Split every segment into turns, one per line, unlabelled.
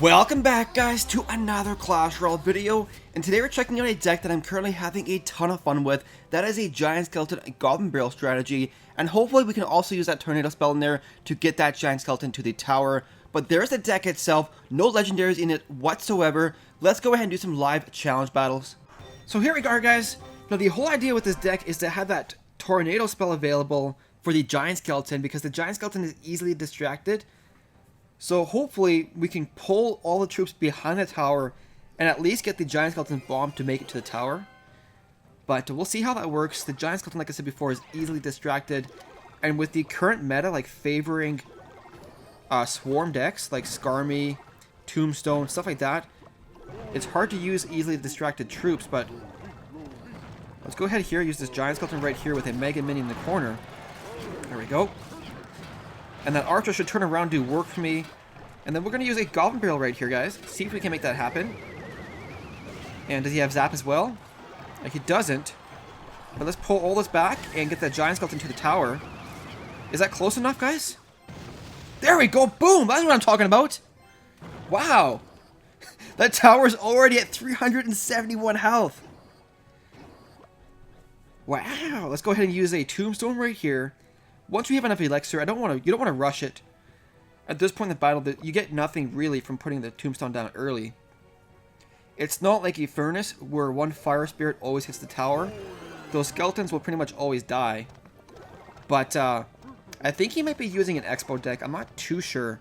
Welcome back, guys, to another Clash Royale video, and today we're checking out a deck that I'm currently having a ton of fun with. That is a Giant Skeleton Goblin Barrel strategy, and hopefully we can also use that Tornado spell in there to get that Giant Skeleton to the tower. But there's the deck itself, no legendaries in it whatsoever. Let's go ahead and do some live challenge battles. So here we are, guys. Now the whole idea with this deck is to have that Tornado spell available for the Giant Skeleton, because the Giant Skeleton is easily distracted. So hopefully we can pull all the troops behind the tower and at least get the Giant Skeleton bomb to make it to the tower. But we'll see how that works. The Giant Skeleton, like I said before, is easily distracted. And with the current meta, like favoring swarm decks, like Skarmy, Tombstone, stuff like that, it's hard to use easily distracted troops. But let's go ahead here, use this Giant Skeleton right here with a Mega Minion in the corner. There we go. And that Archer should turn around and do work for me. And then we're going to use a Goblin Barrel right here, guys. See if we can make that happen. And does he have Zap as well? He doesn't. But let's pull all this back and get that Giant Skeleton to the tower. Is that close enough, guys? There we go! Boom! That's what I'm talking about! Wow! That tower is already at 371 health. Wow! Let's go ahead and use a Tombstone right here. Once we have enough elixir, you don't want to rush it. At this point in the battle, you get nothing really from putting the Tombstone down early. It's not like a Furnace where one Fire Spirit always hits the tower. Those skeletons will pretty much always die. But I think he might be using an Expo deck. I'm not too sure.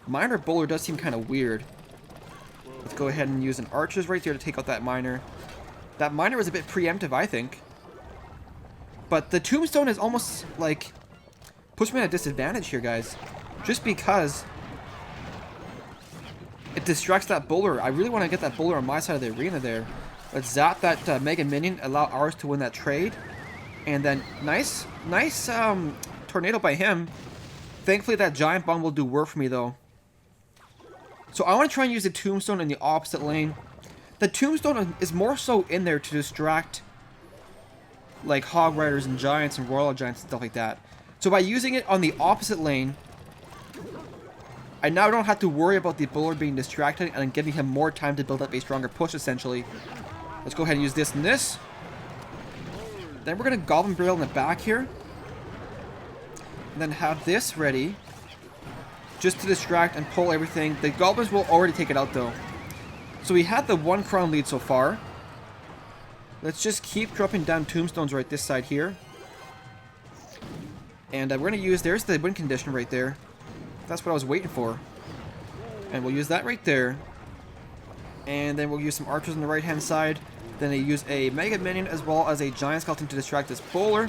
Miner Bowler does seem kind of weird. Let's go ahead and use an Archers right there to take out that Miner. That Miner was a bit preemptive, I think. But the Tombstone is almost like puts me at a disadvantage here, guys. Just because it distracts that bowler. I really want to get that bowler on my side of the arena there. Let's zap that Mega Minion, allow ours to win that trade. And then nice tornado by him. Thankfully that Giant Bomb will do work for me though. So I want to try and use the Tombstone in the opposite lane. The Tombstone is more so in there to distract like Hog Riders and Giants and Royal Giants and stuff like that. So by using it on the opposite lane, I now don't have to worry about the bowler being distracted and giving him more time to build up a stronger push, essentially. Let's go ahead and use this and this. Then we're going to Goblin Barrel in the back here. And then have this ready just to distract and pull everything. The Goblins will already take it out, though. So we had the 1 crown lead so far. Let's just keep dropping down Tombstones right this side here. And we're going to use, there's the win condition right there. That's what I was waiting for. And we'll use that right there. And then we'll use some Archers on the right hand side. Then they use a Mega Minion as well as a Giant Skeleton to distract this bowler.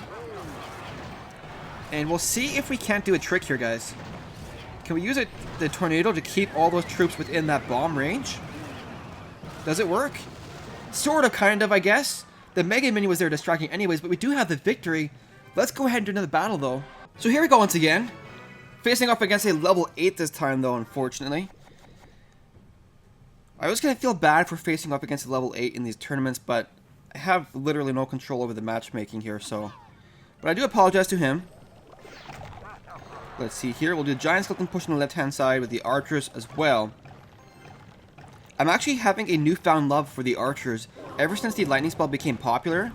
And we'll see if we can't do a trick here, guys. Can we use the Tornado to keep all those troops within that bomb range? Does it work? Sort of, kind of, I guess. The Mega Minion was there distracting anyways, but we do have the victory. Let's go ahead and do another battle, though. So here we go once again. Facing off against a level 8 this time, though, unfortunately. I was going to feel bad for facing off against a level 8 in these tournaments, but I have literally no control over the matchmaking here, so... But I do apologize to him. Let's see here. We'll do Giant Skeleton push on the left-hand side with the Archers as well. I'm actually having a newfound love for the Archers. Ever since the Lightning spell became popular,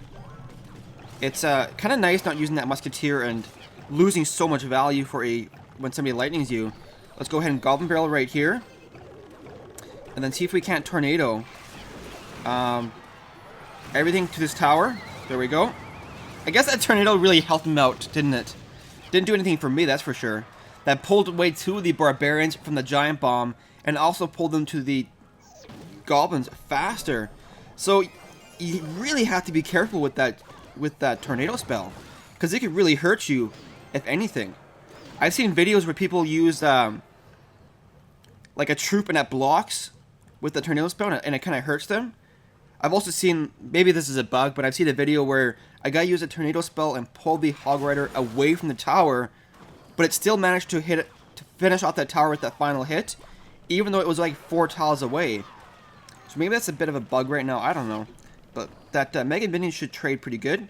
it's kind of nice not using that Musketeer and losing so much value for when somebody lightnings you. Let's go ahead and Goblin Barrel right here. And then see if we can't Tornado everything to this tower. There we go. I guess that Tornado really helped him out, didn't it? Didn't do anything for me, that's for sure. That pulled away 2 of the Barbarians from the Giant Bomb and also pulled them to the Goblins faster. So you really have to be careful with that Tornado spell, because it could really hurt you, if anything. I've seen videos where people use like a troop and that blocks with the Tornado spell and it kind of hurts them. I've also seen, maybe this is a bug, but I've seen a video where a guy used a Tornado spell and pulled the Hog Rider away from the tower, but it still managed to hit it, to finish off that tower with that final hit, even though it was like 4 tiles away. So maybe that's a bit of a bug right now, I don't know. But that Mega Minion should trade pretty good.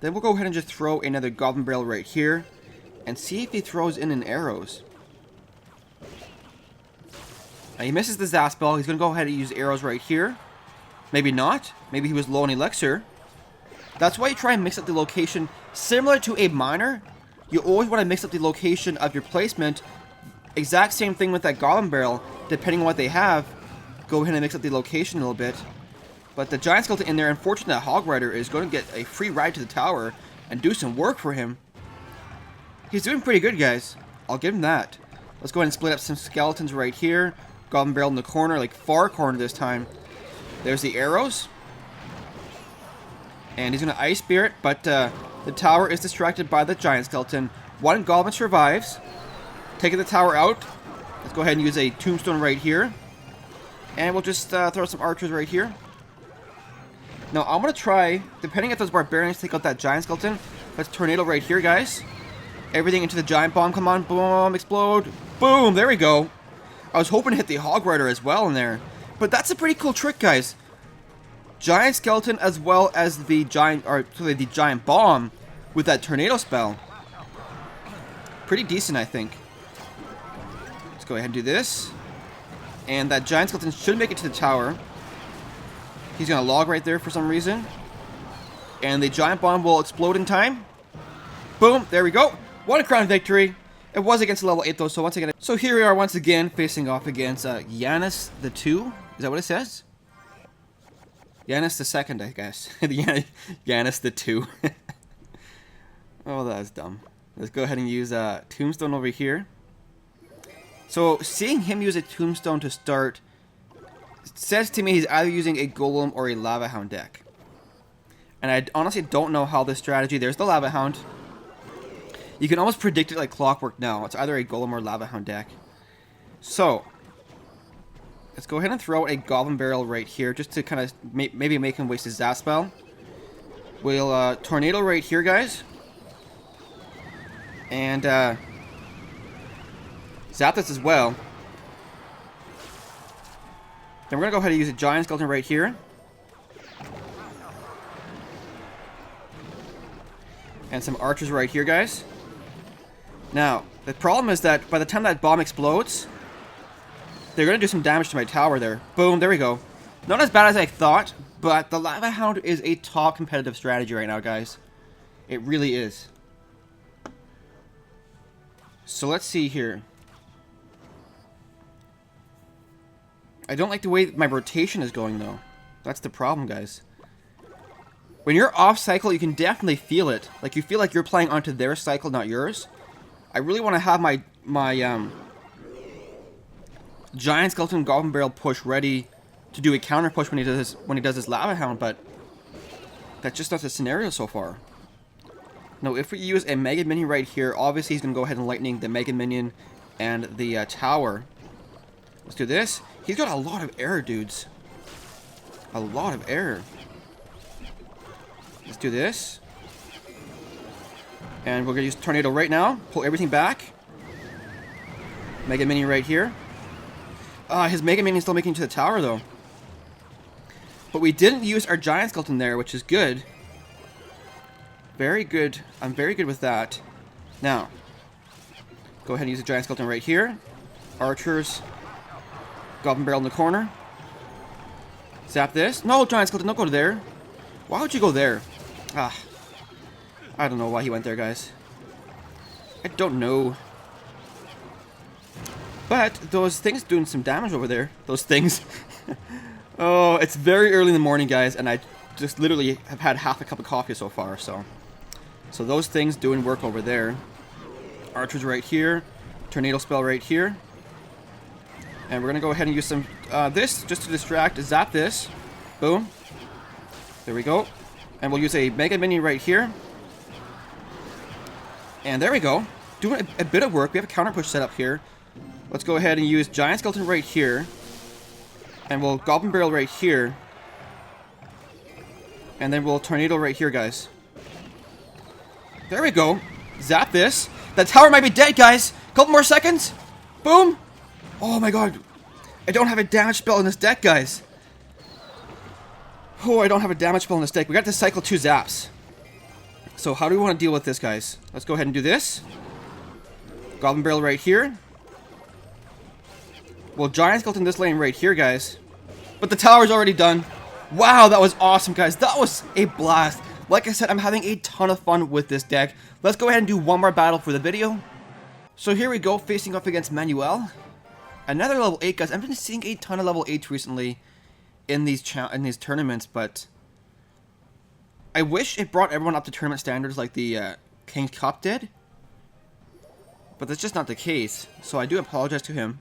Then we'll go ahead and just throw another Goblin Barrel right here. And see if he throws in arrows. Now he misses the Zap spell. He's going to go ahead and use arrows right here. Maybe not. Maybe he was low on elixir. That's why you try and mix up the location. Similar to a miner, you always want to mix up the location of your placement. Exact same thing with that Goblin Barrel. Depending on what they have, go ahead and mix up the location a little bit. But the Giant Skeleton in there, unfortunately, that Hog Rider is going to get a free ride to the tower and do some work for him. He's doing pretty good, guys. I'll give him that. Let's go ahead and split up some skeletons right here. Goblin Barrel in the corner, like far corner this time. There's the arrows. And he's going to Ice Spirit, but the tower is distracted by the Giant Skeleton. One Goblin survives. Taking the tower out. Let's go ahead and use a Tombstone right here. And we'll just throw some archers right here. Now, I'm going to try, depending if those Barbarians take out that Giant Skeleton, let's Tornado right here, guys. Everything into the Giant Bomb. Come on, boom, explode. Boom, there we go. I was hoping to hit the Hog Rider as well in there. But that's a pretty cool trick, guys. Giant Skeleton as well as the Giant Bomb with that Tornado spell. Pretty decent, I think. Let's go ahead and do this. And that Giant Skeleton should make it to the tower. He's going to log right there for some reason. And the Giant Bomb will explode in time. Boom, there we go. One crown victory. It was against level 8 though, so once again. So here we are once again facing off against Yanis the 2. Is that what it says? Yanis the 2nd, I guess. Yanis the 2. Oh, that's dumb. Let's go ahead and use Tombstone over here. So seeing him use a Tombstone to start says to me he's either using a Golem or a Lava Hound deck. And I honestly don't know how this strategy... There's the Lava Hound. You can almost predict it like clockwork now. It's either a Golem or Lava Hound deck. So, let's go ahead and throw out a Goblin Barrel right here just to kind of maybe make him waste his Zap spell. We'll Tornado right here, guys. And Zap this as well. Then we're going to go ahead and use a Giant Skeleton right here. And some archers right here, guys. Now, the problem is that by the time that bomb explodes, they're going to do some damage to my tower there. Boom, there we go. Not as bad as I thought, but the Lava Hound is a top competitive strategy right now, guys. It really is. So let's see here. I don't like the way my rotation is going, though. That's the problem, guys. When you're off cycle, you can definitely feel it. Like, you feel like you're playing onto their cycle, not yours. I really want to have my Giant Skeleton Goblin Barrel push ready to do a counter push when he does his Lava Hound, but that's just not the scenario so far. Now, if we use a Mega Minion right here, obviously he's going to go ahead and Lightning the Mega Minion and the tower. Let's do this. He's got a lot of error, dudes. A lot of error. Let's do this. And we're going to use Tornado right now. Pull everything back. Mega Minion right here. His Mega Minion is still making it to the tower, though. But we didn't use our Giant Skeleton there, which is good. Very good. I'm very good with that. Now, go ahead and use the Giant Skeleton right here. Archers. Goblin Barrel in the corner. Zap this. No, Giant Skeleton, don't go there. Why would you go there? I don't know why he went there, guys. I don't know. But those things doing some damage over there. Those things. Oh, it's very early in the morning, guys, and I just literally have had half a cup of coffee so far, so those things doing work over there. Archers right here. Tornado spell right here. And we're going to go ahead and use some this just to distract. Zap this. Boom. There we go. And we'll use a Mega Minion right here. And there we go. Doing a bit of work. We have a counter push set up here. Let's go ahead and use Giant Skeleton right here. And we'll Goblin Barrel right here. And then we'll Tornado right here, guys. There we go. Zap this. That tower might be dead, guys. Couple more seconds. Boom. Oh my god. I don't have a damage spell in this deck, guys. Oh, I don't have a damage spell on this deck. We got to cycle 2 zaps. So how do we want to deal with this, guys? Let's go ahead and do this. Goblin Barrel right here. Well, Giant Skeleton this lane right here, guys. But the tower's already done. Wow, that was awesome, guys. That was a blast. Like I said, I'm having a ton of fun with this deck. Let's go ahead and do one more battle for the video. So here we go, facing off against Manuel. Another level 8, guys. I've been seeing a ton of level 8s recently in these tournaments, but I wish it brought everyone up to tournament standards like the King's Cup did. But that's just not the case. So I do apologize to him.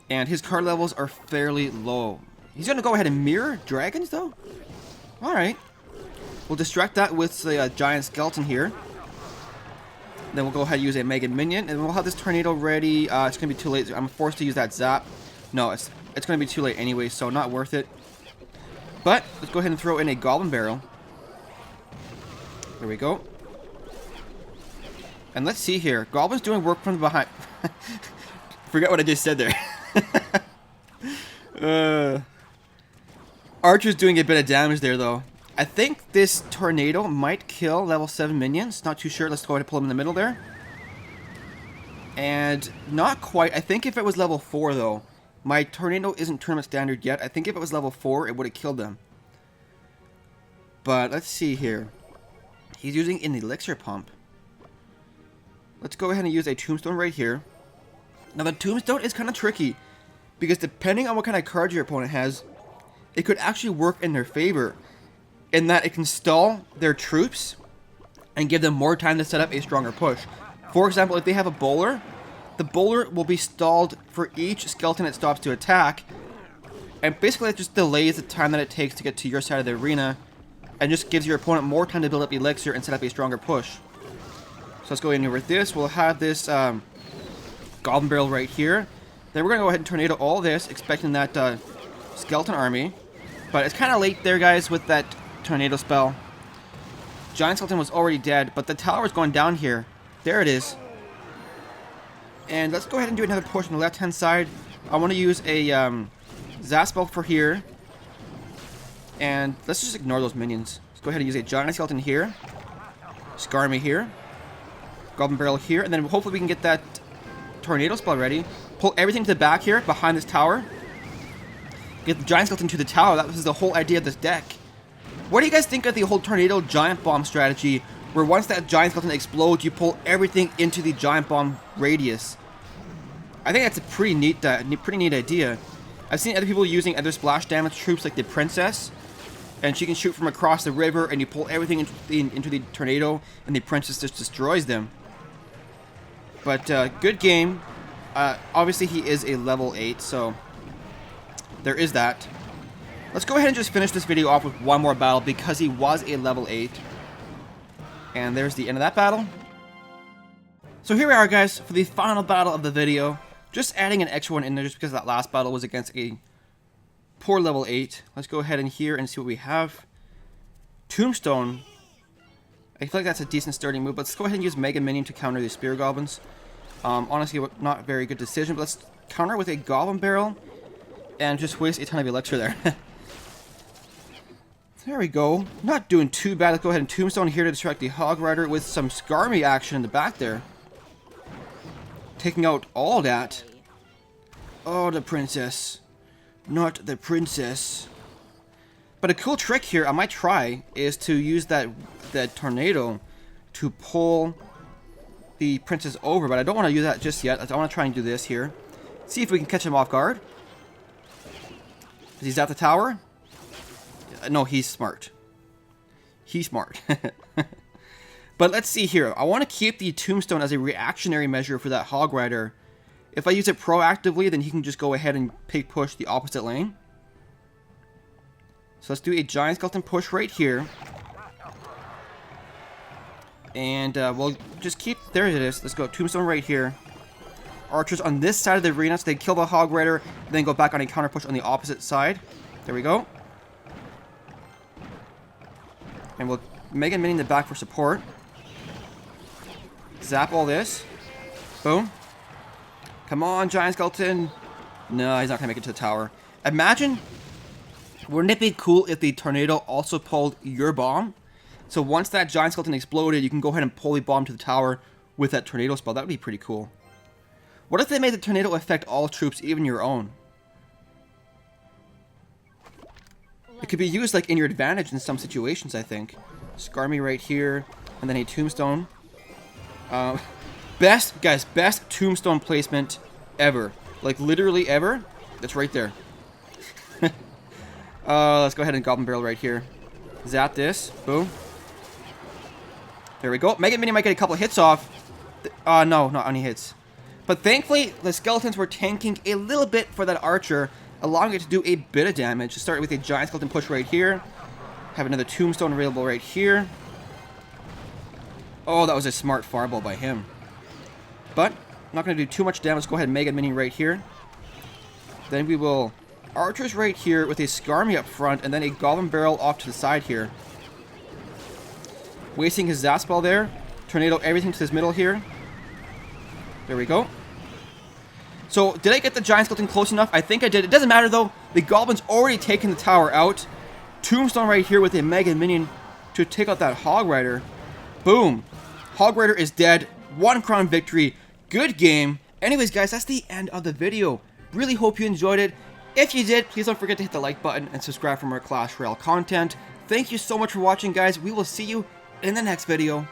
And his card levels are fairly low. He's going to go ahead and mirror dragons, though? Alright. We'll distract that with the giant skeleton here. Then we'll go ahead and use a Mega Minion. And we'll have this tornado ready. It's going to be too late. I'm forced to use that zap. No, it's going to be too late anyway, so not worth it. But let's go ahead and throw in a Goblin Barrel. There we go. And let's see here. Goblin's doing work from behind. Forget what I just said there. Archer's doing a bit of damage there, though. I think this tornado might kill level 7 minions. Not too sure. Let's go ahead and pull him in the middle there. And not quite. I think if it was level 4, though. My tornado isn't tournament standard yet. I think if it was level 4, it would have killed them. But let's see here. He's using an elixir pump. Let's go ahead and use a tombstone right here. Now the tombstone is kind of tricky, because depending on what kind of card your opponent has, it could actually work in their favor, in that it can stall their troops and give them more time to set up a stronger push. For example, if they have a bowler, the bowler will be stalled for each skeleton it stops to attack, and basically it just delays the time that it takes to get to your side of the arena, and just gives your opponent more time to build up elixir and set up a stronger push. So let's go in here with this. We'll have this Goblin Barrel right here. Then we're going to go ahead and tornado all this, expecting that skeleton army. But it's kind of late there, guys, with that tornado spell. Giant Skeleton was already dead, but the tower is going down here. There it is. And let's go ahead and do another push on the left-hand side. I want to use a Zap spell for here. And let's just ignore those minions. Let's go ahead and use a Giant Skeleton here. Scar me here. Goblin Barrel here. And then hopefully we can get that tornado spell ready. Pull everything to the back here, behind this tower. Get the Giant Skeleton to the tower. That was the whole idea of this deck. What do you guys think of the whole tornado giant bomb strategy, where once that Giant Skeleton explodes, you pull everything into the giant bomb radius? I think that's a pretty neat idea. I've seen other people using other splash damage troops like the Princess, and she can shoot from across the river, and you pull everything into the tornado, and the Princess just destroys them. But good game. Obviously he is a level 8, so there is that. Let's go ahead and just finish this video off with one more battle, because he was a level 8. And there's the end of that battle. So here we are, guys, for the final battle of the video. Just adding an extra one in there just because that last battle was against a poor level 8. Let's go ahead in here and see what we have. Tombstone. I feel like that's a decent starting move. Let's go ahead and use Mega Minion to counter the Spear Goblins. Honestly, not a very good decision, but let's counter with a Goblin Barrel and just waste a ton of elixir there. There we go. Not doing too bad. Let's go ahead and Tombstone here to distract the Hog Rider with some Scarmy action in the back there. Taking out all that. Oh, the Princess. Not the Princess. But a cool trick here I might try is to use that tornado to pull the Princess over, but I don't want to use that just yet. I want to try and do this here. See if we can catch him off guard. Is he at the tower? No, he's smart. He's smart. But let's see here. I want to keep the Tombstone as a reactionary measure for that Hog Rider. If I use it proactively, then he can just go ahead and push the opposite lane. So let's do a Giant Skeleton push right here. And we'll just keep... There it is. Let's go Tombstone right here. Archers on this side of the arena, so they kill the Hog Rider, then go back on a counter push on the opposite side. There we go. And we'll Mega Minion the back for support. Zap all this. Boom. Come on, Giant Skeleton. No, he's not going to make it to the tower. Imagine Wouldn't it be cool if the tornado also pulled your bomb? So once that giant skeleton exploded, you can go ahead and pull the bomb to the tower with that tornado spell. That would be pretty cool. What if they made the tornado affect all troops, even your own? It could be used like in your advantage in some situations, I think. Skarmy right here, and then a tombstone. Best tombstone placement ever. Like literally ever. That's right there. Let's go ahead and Goblin Barrel right here. Zap this. Boom. There we go. Mega Mini might get a couple hits off. No, not any hits. But thankfully, the skeletons were tanking a little bit for that archer, allowing it to do a bit of damage. Start with a giant skeleton push right here. Have another tombstone available right here. Oh, that was a smart fireball by him. But, not going to do too much damage. Let's go ahead and Mega Mini right here. Then we will archers right here with a Skarmy up front, and then a Goblin Barrel off to the side here. Wasting his Zap spell there. Tornado everything to his middle here. There we go. So, did I get the giant skeleton close enough? I think I did. It doesn't matter though. The goblin's already taken the tower out. Tombstone right here with a Mega Minion to take out that Hog Rider. Boom. Hog Rider is dead. 1 crown victory. Good game. Anyways, guys, that's the end of the video. Really hope you enjoyed it. If you did, please don't forget to hit the like button and subscribe for more Clash Royale content. Thank you so much for watching, guys. We will see you in the next video.